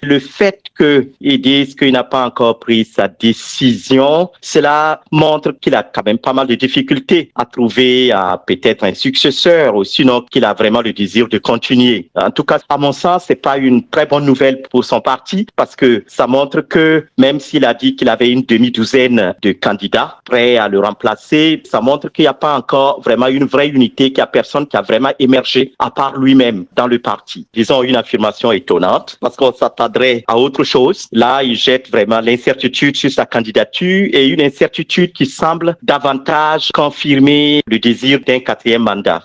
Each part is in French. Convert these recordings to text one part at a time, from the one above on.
Le fait qu'il dise qu'il n'a pas encore pris sa décision, cela montre qu'il a quand même pas mal de difficultés à trouver peut-être un successeur ou sinon qu'il a vraiment le désir de continuer. En tout cas, à mon sens, c'est pas une très bonne nouvelle pour son parti parce que ça montre que même s'il a dit qu'il avait une demi-douzaine de candidats prêts à le remplacer, ça montre qu'il n'y a pas encore vraiment une vraie unité, qu'il n'y a personne qui a vraiment émergé à part lui-même dans le parti. Disons une affirmation étonnante parce qu'on s'attendrait à autre chose. Là, il jette vraiment l'incertitude sur sa candidature et une incertitude qui semble davantage confirmer le désir d'un quatrième mandat.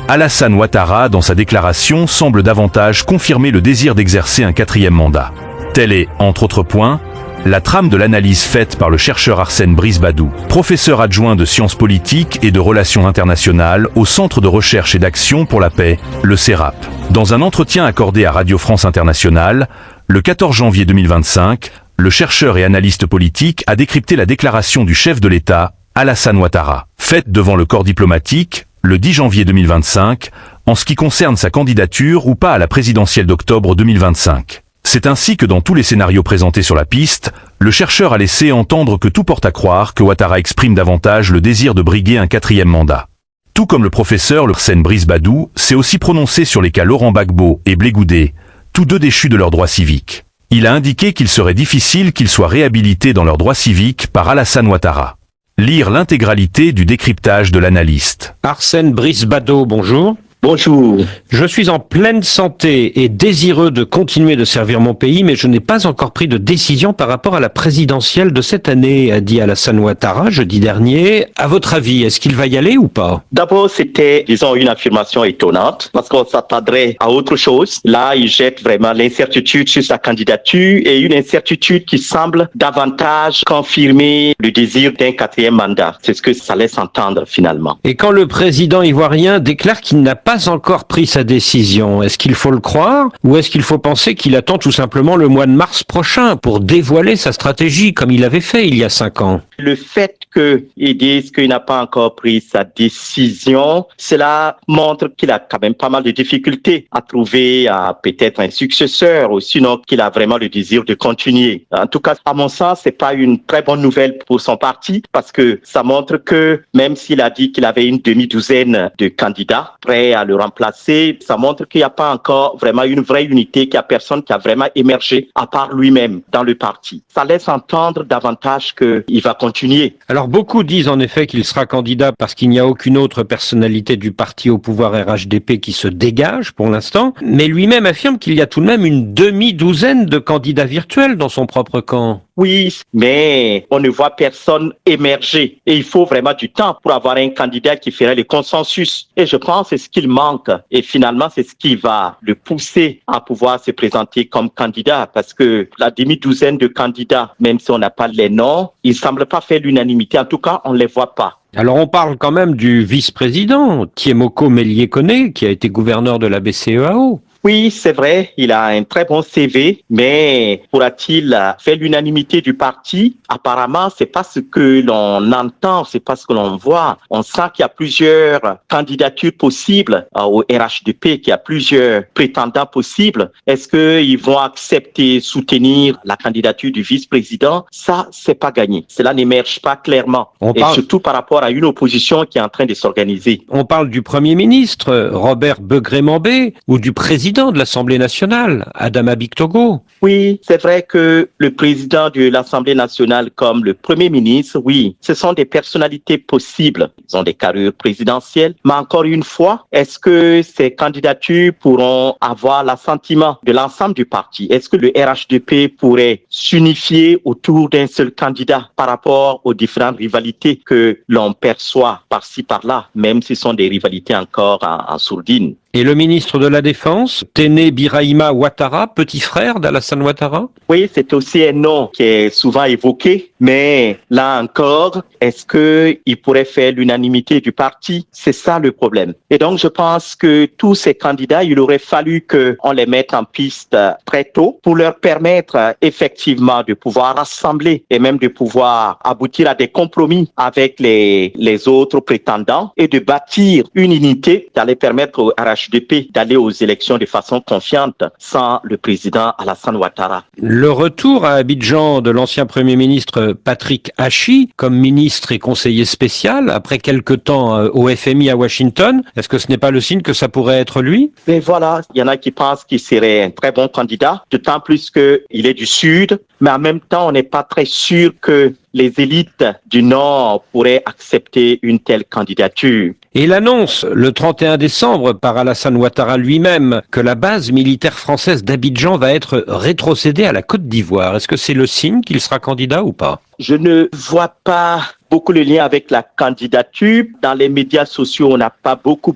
Alassane Ouattara, dans sa déclaration, semble davantage confirmer le désir d'exercer un quatrième mandat. Tel est, entre autres points, la trame de l'analyse faite par le chercheur Arsène Brice-Badou, professeur adjoint de sciences politiques et de relations internationales au Centre de recherche et d'action pour la paix, le CERAP. Dans un entretien accordé à Radio France Internationale, le 14 janvier 2025, le chercheur et analyste politique a décrypté la déclaration du chef de l'État, Alassane Ouattara, faite devant le corps diplomatique, le 10 janvier 2025, en ce qui concerne sa candidature ou pas à la présidentielle d'octobre 2025. C'est ainsi que dans tous les scénarios présentés sur la piste, le chercheur a laissé entendre que tout porte à croire que Ouattara exprime davantage le désir de briguer un quatrième mandat. Tout comme le professeur Arsène Brice-Badou s'est aussi prononcé sur les cas Laurent Gbagbo et Blé Goudé, tous deux déchus de leurs droits civiques. Il a indiqué qu'il serait difficile qu'ils soient réhabilités dans leurs droits civiques par Alassane Ouattara. Lire l'intégralité du décryptage de l'analyste. Arsène Brice-Badou, bonjour. Bonjour. Je suis en pleine santé et désireux de continuer de servir mon pays, mais je n'ai pas encore pris de décision par rapport à la présidentielle de cette année, a dit Alassane Ouattara jeudi dernier. À votre avis, est-ce qu'il va y aller ou pas? D'abord, c'était, disons, une affirmation étonnante parce qu'on s'attendrait à autre chose. Là, il jette vraiment l'incertitude sur sa candidature et une incertitude qui semble davantage confirmer le désir d'un quatrième mandat. C'est ce que ça laisse entendre finalement. Et quand le président ivoirien déclare qu'il n'a pas encore pris sa décision, est-ce qu'il faut le croire ou est-ce qu'il faut penser qu'il attend tout simplement le mois de mars prochain pour dévoiler sa stratégie comme il avait fait il y a 5 ans? Le fait qu'il dise qu'il n'a pas encore pris sa décision, cela montre qu'il a quand même pas mal de difficultés à trouver peut-être un successeur ou sinon qu'il a vraiment le désir de continuer. En tout cas, à mon sens, c'est pas une très bonne nouvelle pour son parti parce que ça montre que même s'il a dit qu'il avait une demi-douzaine de candidats prêts à le remplacer, ça montre qu'il n'y a pas encore vraiment une vraie unité, qu'il n'y a personne qui a vraiment émergé à part lui-même dans le parti. Ça laisse entendre davantage qu'il va continuer. Alors beaucoup disent en effet qu'il sera candidat parce qu'il n'y a aucune autre personnalité du parti au pouvoir RHDP qui se dégage pour l'instant, mais lui-même affirme qu'il y a tout de même une demi-douzaine de candidats virtuels dans son propre camp. Oui, mais on ne voit personne émerger. Et il faut vraiment du temps pour avoir un candidat qui ferait le consensus. Et je pense que c'est ce qu'il manque. Et finalement, c'est ce qui va le pousser à pouvoir se présenter comme candidat. Parce que la demi-douzaine de candidats, même si on n'a pas les noms, ils ne semblent pas faire l'unanimité. En tout cas, on ne les voit pas. Alors on parle quand même du vice-président, Thiemoko Mélié-Koné, qui a été gouverneur de la BCEAO. Oui, c'est vrai, il a un très bon CV, mais pourra-t-il faire l'unanimité du parti? Apparemment, c'est pas ce que l'on entend, c'est pas ce que l'on voit. On sent qu'il y a plusieurs candidatures possibles au RHDP, qu'il y a plusieurs prétendants possibles. Est-ce qu'ils vont accepter, soutenir la candidature du vice-président? Ça, c'est pas gagné. Cela n'émerge pas clairement. Surtout par rapport à une opposition qui est en train de s'organiser. On parle du Premier ministre, Robert Begré-Mambé, ou du président de l'Assemblée nationale, Adama Bictogo. Oui, c'est vrai que le président de l'Assemblée nationale comme le Premier ministre, oui, ce sont des personnalités possibles. Ils ont des carrures présidentielles. Mais encore une fois, est-ce que ces candidatures pourront avoir l'assentiment de l'ensemble du parti? Est-ce que le RHDP pourrait s'unifier autour d'un seul candidat par rapport aux différentes rivalités que l'on perçoit par-ci, par-là, même si ce sont des rivalités encore en sourdine? Et le ministre de la Défense, Téné Birahima Ouattara, petit frère d'Alassane Ouattara? Oui, c'est aussi un nom qui est souvent évoqué, mais là encore, est-ce qu'il pourrait faire l'unanimité du parti? C'est ça le problème. Et donc, je pense que tous ces candidats, il aurait fallu qu'on les mette en piste très tôt pour leur permettre effectivement de pouvoir rassembler et même de pouvoir aboutir à des compromis avec les autres prétendants et de bâtir une unité qui allait permettre au RHDP RHDP d'aller aux élections de façon confiante sans le président Alassane Ouattara. Le retour à Abidjan de l'ancien Premier ministre Patrick Hachi comme ministre et conseiller spécial après quelque temps au FMI à Washington, est-ce que ce n'est pas le signe que ça pourrait être lui? Mais voilà, il y en a qui pensent qu'il serait un très bon candidat, d'autant plus qu'il est du Sud, mais en même temps, on n'est pas très sûr que les élites du Nord pourraient accepter une telle candidature. Et l'annonce, le 31 décembre, par Alassane Ouattara lui-même, que la base militaire française d'Abidjan va être rétrocédée à la Côte d'Ivoire. Est-ce que c'est le signe qu'il sera candidat ou pas? Je ne vois pas beaucoup le lien avec la candidature. Dans les médias sociaux, on n'a pas beaucoup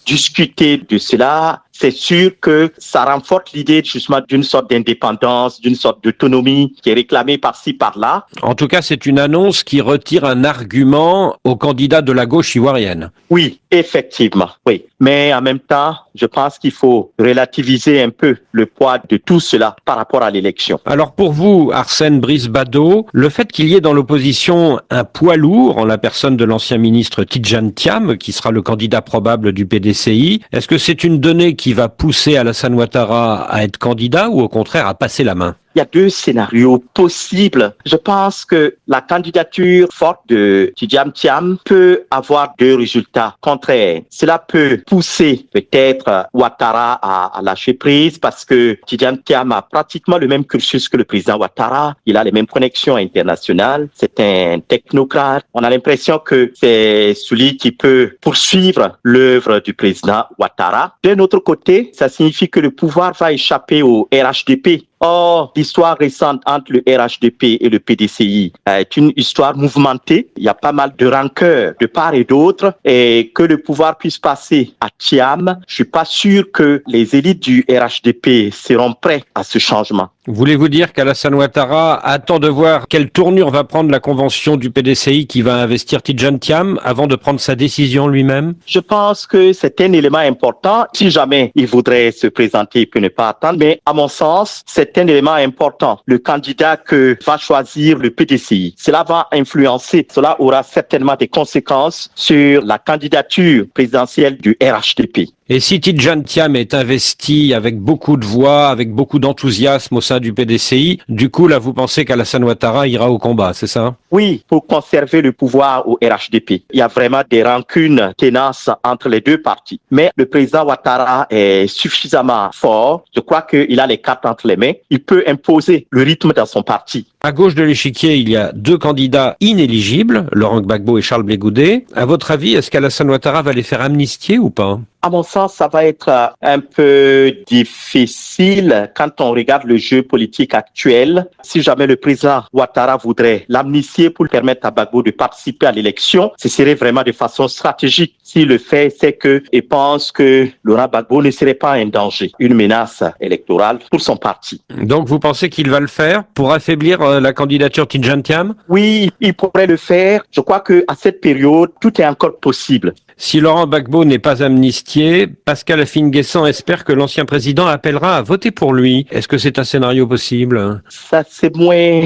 discuté de cela. C'est sûr que ça renforce l'idée justement d'une sorte d'indépendance, d'une sorte d'autonomie qui est réclamée par-ci, par-là. En tout cas, c'est une annonce qui retire un argument aux candidats de la gauche ivoirienne. Oui, effectivement, oui. Mais en même temps, je pense qu'il faut relativiser un peu le poids de tout cela par rapport à l'élection. Alors pour vous, Arsène Brice Bado, le fait qu'il y ait dans l'opposition un poids lourd en la personne de l'ancien ministre Tidjane Thiam, qui sera le candidat probable du PDCI, est-ce que c'est une donnée qui va pousser Alassane Ouattara à être candidat ou au contraire à passer la main? Il y a deux scénarios possibles. Je pense que la candidature forte de Tidjane Thiam peut avoir deux résultats contraires. Cela peut pousser peut-être Ouattara à lâcher prise parce que Tidjane Thiam a pratiquement le même cursus que le président Ouattara. Il a les mêmes connexions internationales. C'est un technocrate. On a l'impression que c'est celui qui peut poursuivre l'œuvre du président Ouattara. D'un autre côté, ça signifie que le pouvoir va échapper au RHDP. Or, l'histoire récente entre le RHDP et le PDCI est une histoire mouvementée. Il y a pas mal de rancœurs de part et d'autre et que le pouvoir puisse passer à Thiam, je suis pas sûr que les élites du RHDP seront prêts à ce changement. Voulez-vous dire qu'Alassane Ouattara attend de voir quelle tournure va prendre la convention du PDCI qui va investir Tidjane Thiam avant de prendre sa décision lui-même? Je pense que c'est un élément important. Si jamais il voudrait se présenter, il peut ne pas attendre. Mais à mon sens, c'est un élément important. Le candidat que va choisir le PDCI, cela va influencer, cela aura certainement des conséquences sur la candidature présidentielle du RHDP. Et si Tidjane Thiam est investi avec beaucoup de voix, avec beaucoup d'enthousiasme au sein du PDCI, du coup, là, vous pensez qu'Alassane Ouattara ira au combat, c'est ça? Oui, pour conserver le pouvoir au RHDP. Il y a vraiment des rancunes tenaces entre les deux partis. Mais le président Ouattara est suffisamment fort. Je crois qu'il a les cartes entre les mains. Il peut imposer le rythme dans son parti. À gauche de l'échiquier, il y a deux candidats inéligibles, Laurent Gbagbo et Charles Blé Goudet. À votre avis, est-ce qu'Alassane Ouattara va les faire amnistier ou pas? À mon sens, ça va être un peu difficile quand on regarde le jeu politique actuel. Si jamais le président Ouattara voudrait l'amnistier pour permettre à Gbagbo de participer à l'élection, ce serait vraiment de façon stratégique. Si le fait, c'est qu'il pense que Laurent Gbagbo ne serait pas un danger, une menace électorale pour son parti. Donc vous pensez qu'il va le faire pour affaiblir la candidature Tidjane Thiam? Oui, il pourrait le faire. Je crois qu'à cette période, tout est encore possible. Si Laurent Gbagbo n'est pas amnistié, Pascal Afine-Guessant espère que l'ancien président appellera à voter pour lui. Est-ce que c'est un scénario possible? Ça, c'est moins...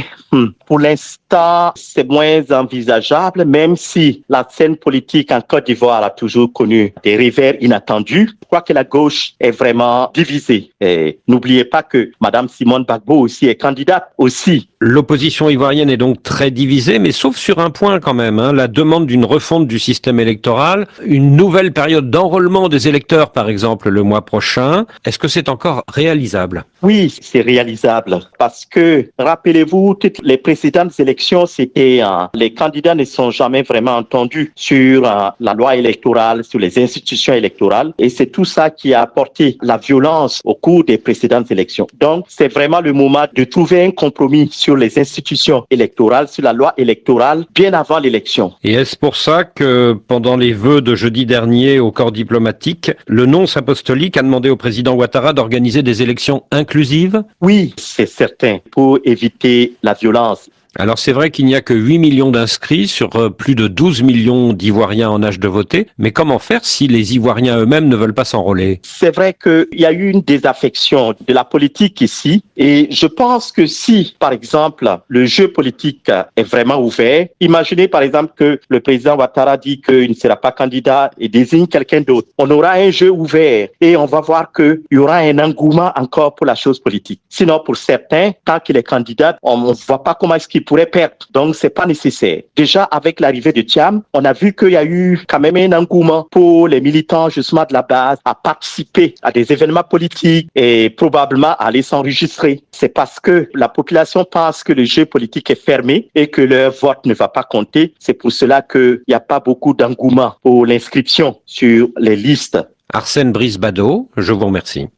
Pour l'instant, c'est moins envisageable, même si la scène politique en Côte d'Ivoire a toujours connu des revers inattendus. Je crois que la gauche est vraiment divisée. Et n'oubliez pas que Madame Simone Gbagbo aussi est candidate aussi. L'opposition ivoirienne est donc très divisée, mais sauf sur un point quand même, la demande d'une refonte du système électoral, une nouvelle période d'enrôlement des électeurs, par exemple, le mois prochain. Est-ce que c'est encore réalisable? Oui, c'est réalisable parce que, rappelez-vous, toutes les précédentes élections, c'était les candidats ne sont jamais vraiment entendus sur la loi électorale, sur les institutions électorales, et c'est tout ça qui a apporté la violence au cours des précédentes élections. Donc, c'est vraiment le moment de trouver un compromis sur les institutions électorales, sur la loi électorale, bien avant l'élection. Et est-ce pour ça que, pendant les vœux de jeudi dernier au corps diplomatique, le nonce apostolique a demandé au président Ouattara d'organiser des élections inclusives? Oui, c'est certain, pour éviter la violence. Alors c'est vrai qu'il n'y a que 8 millions d'inscrits sur plus de 12 millions d'Ivoiriens en âge de voter, mais comment faire si les Ivoiriens eux-mêmes ne veulent pas s'enrôler? C'est vrai qu'il y a eu une désaffection de la politique ici et je pense que si, par exemple, le jeu politique est vraiment ouvert, imaginez par exemple que le président Ouattara dit qu'il ne sera pas candidat et désigne quelqu'un d'autre. On aura un jeu ouvert et on va voir qu'il y aura un engouement encore pour la chose politique. Sinon, pour certains, tant qu'il est candidat, on ne voit pas comment est-ce qu'il pourrait perdre. Donc, c'est pas nécessaire. Déjà, avec l'arrivée de Thiam, on a vu qu'il y a eu quand même un engouement pour les militants justement de la base à participer à des événements politiques et probablement à aller s'enregistrer. C'est parce que la population pense que le jeu politique est fermé et que leur vote ne va pas compter. C'est pour cela qu'il n'y a pas beaucoup d'engouement pour l'inscription sur les listes. Arsène Brice Bado, je vous remercie.